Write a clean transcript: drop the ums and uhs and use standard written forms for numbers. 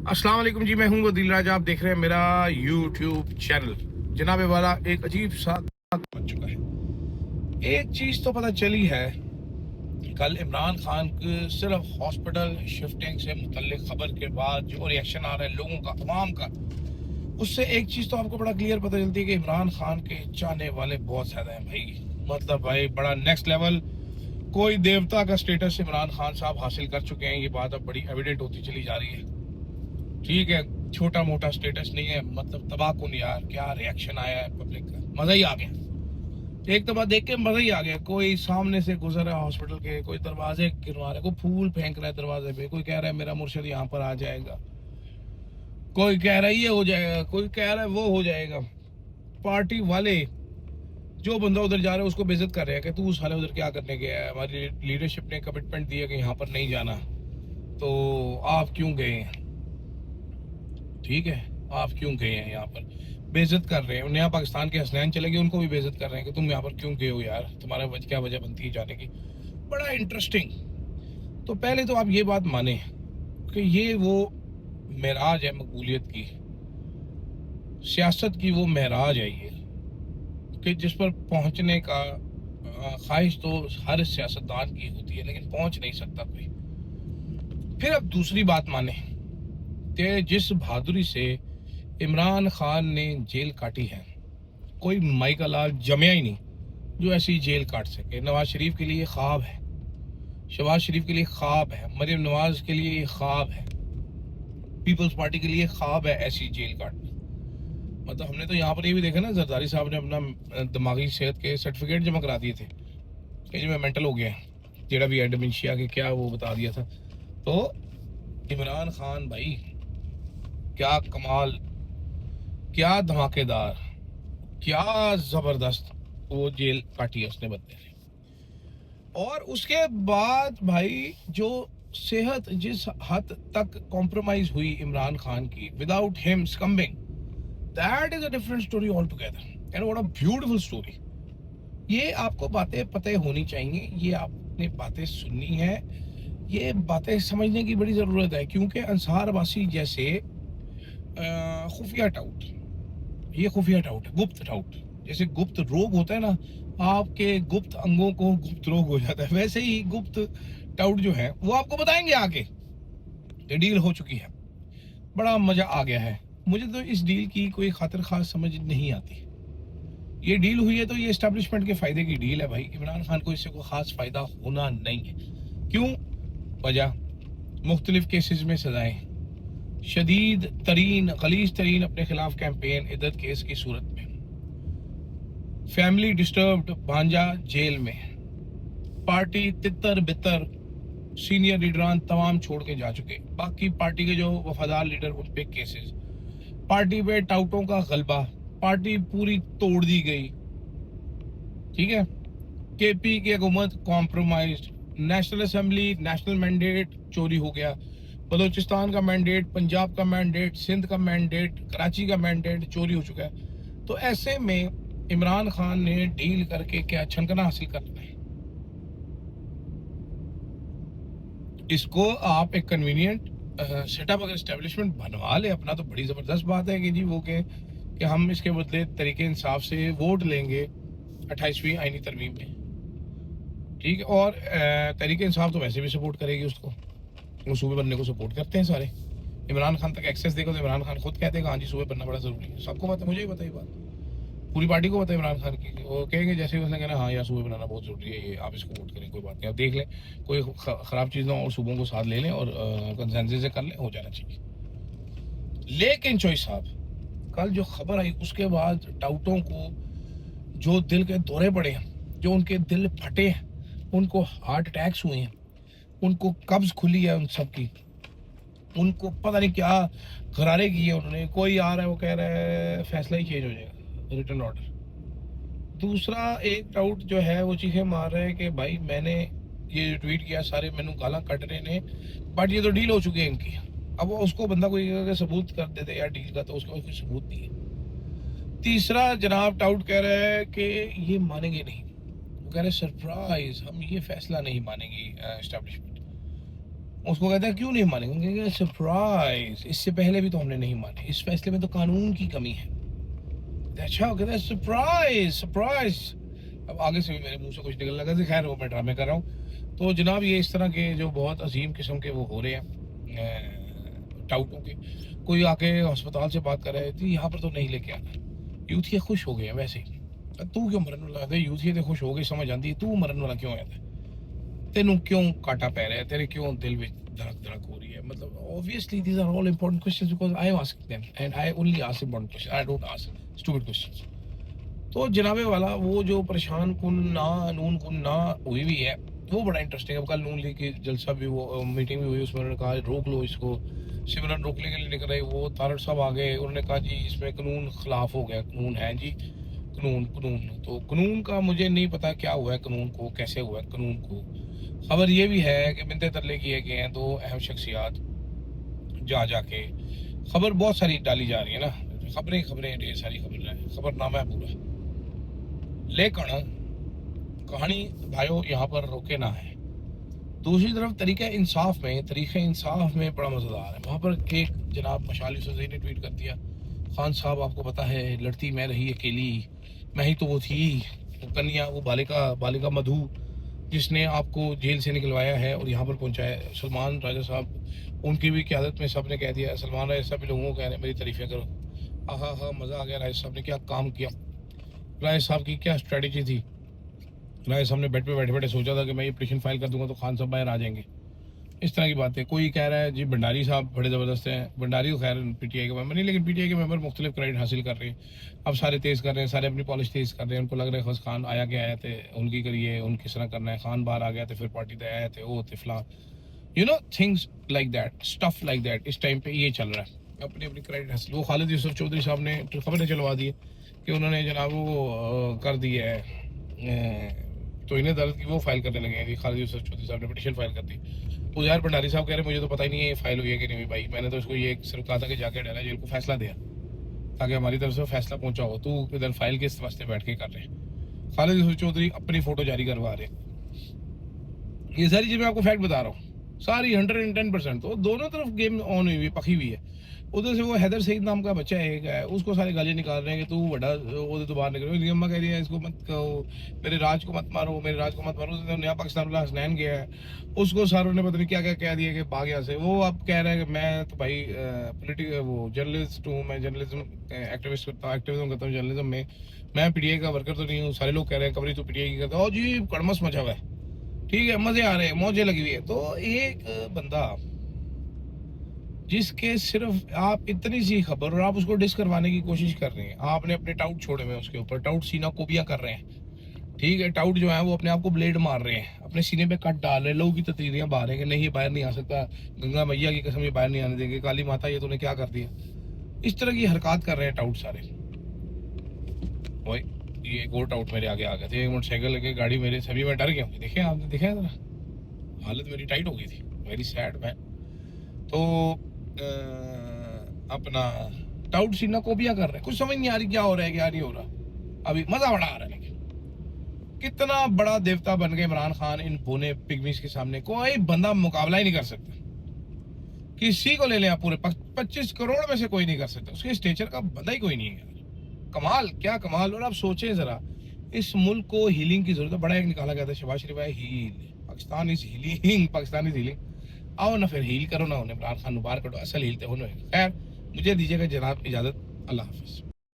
अस्सलाम वालेकुम जी, मैं हूं वदील राजा। आप देख रहे हैं मेरा यूट्यूब चैनल। जनाब वाला एक अजीब सा बन चुका है। एक चीज तो पता चली है, कल इमरान खान के सिर्फ हॉस्पिटल शिफ्टिंग से मुतल्लिक खबर के बाद जो रिएक्शन आ रहा है लोगों का, अवाम का, उससे एक चीज तो आपको बड़ा क्लियर पता चलती है कि इमरान खान के चाहने वाले बहुत ज्यादा हैं भाई। मतलब भाई बड़ा नेक्स्ट लेवल, कोई देवता का स्टेटस इमरान खान साहब हासिल कर चुके हैं। ये बात अब बड़ी एविडेंट होती चली जा रही है। ठीक है, छोटा मोटा स्टेटस नहीं है। मतलब तबाहकुन यार, क्या रिएक्शन आया है पब्लिक का, मजा ही आ गया। एक दफा देख के मजा ही आ गया। कोई सामने से गुजर रहा है हॉस्पिटल के, कोई दरवाजे गिरवा रहा है, कोई फूल फेंक रहा है दरवाजे पे, कोई कह रहा है मेरा मुर्शिद यहाँ पर आ जाएगा, कोई कह रहा है ये हो जाएगा, कोई कह रहा है वो हो जाएगा। पार्टी वाले जो बंदा उधर जा रहा है उसको बेइज्जत कर रहे हैं कि तू साले उधर क्या करने गया है, हमारी लीडरशिप ने कमिटमेंट दिया कि यहाँ पर नहीं जाना, तो आप क्यों गए हैं? ठीक है, आप क्यों गए हैं? यहाँ पर बेइज्जत कर रहे हैं। नया पाकिस्तान के हसनैन चले गए, उनको भी बेइज्जत कर रहे हैं कि तुम यहाँ पर क्यों गए हो यार, तुम्हारा क्या वजह बनती है जाने की। बड़ा इंटरेस्टिंग। तो पहले तो आप ये बात माने कि ये वो महराज है मकबूलियत की, सियासत की वो महराज है ये, कि जिस पर पहुंचने का ख्वाहिश तो हर सियासतदान की होती है, लेकिन पहुंच नहीं सकता कोई। फिर अब दूसरी बात माने कि जिस बहादुरी से इमरान खान ने जेल काटी है, कोई माई का लाल जमया ही नहीं जो ऐसी जेल काट सके। नवाज शरीफ के लिए ख्वाब है, शहबाज शरीफ के लिए ख्वाब है, मरियम नवाज के लिए ख्वाब है, पीपल्स पार्टी के लिए ख्वाब है ऐसी जेल काटना। मतलब हमने तो यहाँ पर ये भी देखा ना, जरदारी साहब ने अपना दिमागी सेहत के सर्टिफिकेट जमा करा दिए थे कि जी मैं मेंटल हो गया, जेड़ा भी डिमेंशिया के क्या वो बता दिया था। तो इमरान खान भाई क्या कमाल, क्या धमाकेदार, क्या जबरदस्त वो जेल काटी है उसने बंदे ने। और उसके बाद भाई जो सेहत जिस हद तक कॉम्प्रोमाइज हुई इमरान खान की without him succumbing, that is a different story all together and what a beautiful story. ये आपको बातें पता होनी चाहिए, ये आपने बातें सुननी है, ये बातें समझने की बड़ी जरूरत है। क्योंकि अंसार वासी जैसे खुफिया टाउट, ये खुफिया टाउट है, गुप्त टाउट। जैसे गुप्त रोग होता है ना, आपके गुप्त अंगों को गुप्त रोग हो जाता है, वैसे ही गुप्त टाउट जो है वो आपको बताएंगे आगे। ये डील हो चुकी है, बड़ा मजा आ गया है। मुझे तो इस डील की कोई खातिर खास समझ नहीं आती। ये डील हुई है तो ये एस्टेब्लिशमेंट के फायदे की डील है भाई। इमरान खान को इससे कोई खास फायदा होना नहीं है। क्यों? वजह मुख्तलिफ केसेस में सजाएं, शदीद तरीन गलीज तरीन अपने खिलाफ कैंपेन इद्दत केस की सूरत में, फैमिली डिस्टर्ब्ड भांजा जेल में, पार्टी तितर बितर सीनियर लीडरान तमाम छोड़ के जा चुके, बाकी पार्टी के जो वफादार लीडर उन पे केसेस, पार्टी पे टाउटों का गलबा, पार्टी पूरी तोड़ दी गई। ठीक है, केपी की हुकूमत compromise, national assembly national mandate चोरी हो गया, बलूचिस्तान का मैंडेट, पंजाब का मैंडेट, सिंध का मैंडेट, कराची का मैंडेट चोरी हो चुका है। तो ऐसे में इमरान खान ने डील करके क्या छनकना हासिल करना है? इसको आप एक कन्वीनियंट सेटअप अगर एस्टेब्लिशमेंट बनवा ले अपना, तो बड़ी जबरदस्त बात है कि जी वो कि हम इसके बदले तरीके इंसाफ से वोट लेंगे 28वीं आईनी तरमीम में। ठीक है, और तरीके इंसाफ तो वैसे भी सपोर्ट करेगी उसको, वो सूबे बनने को सपोर्ट करते हैं सारे। इमरान खान तक एक्सेस देगा तो इमरान खान खुद कहते हैं हाँ जी सूबे बनना बड़ा जरूरी है। सबको पता है, मुझे भी पता है बात, पूरी पार्टी को पता है इमरान खान की। वो कहेंगे जैसे उसने कहना हाँ यार सूबे बनाना बहुत जरूरी है, ये आप इसको वोट करें, कोई बात नहीं, आप देख लें कोई खराब चीज़ ना हो और सूबों को साथ ले लें और कंसेंसस से कर लें, हो जाना चाहिए। लेकिन चॉइस साहब, कल जो खबर आई उसके बाद टाउटों को जो दिल के दौरे पड़े हैं, जो उनके दिल फटे हैं, उनको हार्ट अटैक्स हुए हैं, उनको कब्ज खुली है उन सब की, उनको पता नहीं क्या गरारे किए उन्होंने। कोई आ रहा है वो कह रहा है फैसला ही चेंज हो जाएगा, रिटर्न ऑर्डर। दूसरा एक डाउट जो है वो चीखें मार रहे हैं कि भाई मैंने ये ट्वीट किया, सारे मैंने गाला कट रहे ने, बट ये तो डील हो चुकी है इनकी। अब वो उसको बंदा कोई अगर सबूत कर देते यार डील का, तो उसका कोई सबूत नहीं है। तीसरा जनाब टाउट कह रहा है कि ये मानेंगे नहीं, वो कह रहे सरप्राइज हम ये फैसला नहीं मानेंगी एस्टेब्लिशमेंट। उसको कहता है क्यों नहीं मानेंगे, सरप्राइज, इससे पहले भी तो हमने नहीं माने, इस फैसले में तो कानून की कमी है। अच्छा, कहता है सरप्राइज सरप्राइज। अब आगे से भी मेरे मुंह से कुछ निकलने लगा, खैर वो मैं ड्रामे कर रहा हूँ। तो जनाब ये इस तरह के जो बहुत अजीम किस्म के वो हो रहे हैं टाउटों के, कोई आके अस्पताल से बात कर रहा है थी, यहाँ पर तो नहीं लेके आना, यूथ ये खुश हो गए हैं वैसे ही। तू क्यों मरन वाला है, यूथ ये खुश हो गई, समझ आती है, तू मरन वाला क्यों है, तेनू क्यों काटा पै रहा है, तेरे क्यों दिल में धड़क धड़क हो रही है। मतलब obviously these are all important questions because I am asking them and I only ask important question, I don't ask stupid questions. तो जनाबे वाला वो जो परेशान कुन ना नून कुन ना हुई भी है, वो बड़ा इंटरेस्टिंग है। अब कल नून लीग की जलसा भी वो मीटिंग भी हुई, उसमें उन्होंने कहा रोक लो इसको, सिमरन रोकने के लिए निकल रहे, वो तारड़ साहब आ गए, उन्होंने कहा जी इसमें कानून खिलाफ हो गया। कानून है जी, कानून कानून तो कानून का मुझे नहीं पता क्या हुआ है, कानून को कैसे हुआ है कानून को। खबर ये भी है कि बिनते तरले किए गए हैं 2 अहम शख्सियात, जाके खबर बहुत सारी डाली जा रही है ना, खबरें खबरें ढेर सारी खबर है, खबरनामा है पूरा। लेकिन कहानी भाइयों यहाँ पर रोके ना है। दूसरी तरफ तरीके इंसाफ में बड़ा मजेदार है। वहाँ पर एक जनाब मशाल यूसुफजई ने ट्वीट कर दिया, खान साहब आपको पता है लड़ती मैं रही अकेली, मैं ही तो वो थी, वो कन्या, वो बालिका मधु जिसने आपको जेल से निकलवाया है और यहाँ पर पहुँचाया है। सलमान राजा साहब उनकी भी क़यादत में सब ने कह दिया, सलमान राजा साहब भी लोगों को कह रहे हैं मेरी तारीफें करो। हाँ मज़ा आ गया, राजा साहब ने क्या काम किया, राजा साहब की क्या स्ट्रेटजी थी। राजा साहब ने बेड पे बैठे बैठे सोचा था कि मैं ये पिटीशन फाइल कर दूंगा तो खान साहब बाहर आ जाएंगे, इस तरह की बात है। कोई कह रहा है जी भंडारी साहब बड़े ज़बरदस्त हैं, भंडारी तो खैर पीटीआई के मेंबर नहीं, लेकिन पीटीआई के मेंबर मुख्तलिफ क्रेडिट हासिल कर रहे हैं, अब सारे तेज़ कर रहे हैं, सारे अपनी पॉलिश तेज़ कर रहे हैं। उनको लग रहा है बस खान आया के आए थे उनकी करिए, उन किस तरह करना है, खान बाहर आ गया तो फिर पार्टी तय आए थे, वो triphala, you know things like that, stuff like that. इस टाइम पे ये चल रहा है, अपनी अपनी क्रेडिट हासिल। वो खालिद यूसुफ चौधरी साहब ने खबरें चलवा दी है कि उन्होंने जनाब वो कर दी है, तो इन्हें दर्द की वो फाइल करने लगे हैं कि खालिद यूसुफ चौधरी साहब ने पिटीशन फाइल कर दी। उजैर भंडारी साहब कह रहे हैं मुझे तो पता ही नहीं है ये फाइल हुई है कि नहीं हुई। भाई मैंने तो इसको ये सिर्फ कहा था कि जाके डाला जेल को फैसला दिया ताकि हमारी तरफ से फैसला पहुंचा हो, तो इधर फाइल के वास्ते बैठ के कर रहे हैं। खालिद यूसुफ चौधरी अपनी फोटो जारी करवा रहे हैं। ये सारी चीज़ मैं आपको फैक्ट बता रहा हूँ, सारी 110%। तो दोनों तरफ गेम ऑन हुई पकी हुई है। उधर से वो हैदर सईद नाम का बच्चा एक है, उसको सारे गाली निकाल रहे हैं कि तू बड़ा वो तो बाहर निकल। अम्मा कह रही है इसको मत कहो, मेरे राज को मत मारो, मेरे राज को मत मारो। तो नया पाकिस्तान वाला हसनैन गया है, उसको सारों ने पता नहीं क्या क्या कह दिया कि भाग यहाँ से। वो अब कह रहा है कि मैं तो भाई पॉलिटिकल वो जर्नलिस्ट हूँ, मैं जर्नलिज्म एक्टिविस्ट करता हूँ, एक्टिविज्म करता हूँ जर्नलिज्म में, मैं पीटीआई का वर्कर तो नहीं हूँ। सारे लोग कह रहे हैं कवरेज तो पीटीआई की करता है, और जी कड़मस मचा हुआ है, ठीक है, मजे आ रहे हैं, मौजें लगी हुई है। तो एक बंदा जिसके सिर्फ आप इतनी सी खबर और आप उसको डिस करवाने की कोशिश कर रहे हैं, आपने अपने टाउट छोड़े हुए उसके ऊपर, टाउट सीना कोबियां कर रहे हैं, ठीक है, टाउट जो है वो अपने आप को ब्लेड मार रहे हैं, अपने सीने पे कट डाल रहे हैं, लोगों की तस्वीरें बाहर हैं कि नहीं ये बाहर नहीं आ सकता, गंगा मैया की कसम ये बाहर नहीं आने देंगे, काली माता ये तूने क्या कर दिया, इस तरह की हरकत कर रहे हैं टाउट सारे। भाई ये एक और टाउट मेरे आगे आ गए थे, एक मोटरसाइकिल लेके गाड़ी मेरे, सभी मैं डर गया। देखे आपने, देखा जरा हालत मेरी टाइट हो गई थी, वेरी सैड मैन। तो अपना टाउट सीना कोबियां कर रहे हैं, कुछ समझ नहीं आ रही क्या हो रहा है क्या नहीं हो रहा। अभी मजा बड़ा आ रहा है, लेकिन कितना बड़ा देवता बन गए इमरान खान इन बोने पिग्मीज के सामने, कोई बंदा मुकाबला ही नहीं कर सकता। किसी को ले लें आप, पूरे 25 करोड़ में से कोई नहीं कर सकता, उसके स्टेचर का बंदा ही कोई नहीं है। कमाल, क्या कमाल। और आप सोचें जरा, इस मुल्क को हीलिंग की जरूरत है। बड़ा एक निकाला गया था शहबाज शरीफ है, heal Pakistan is healing, Pakistan is healing. आओ ना फिर हील करो ना, उन्हें इमरान खान मुबारक करो, असल हीलते हो। खैर मुझे दीजिएगा जनाब इजाजत, अल्लाह हाफिज।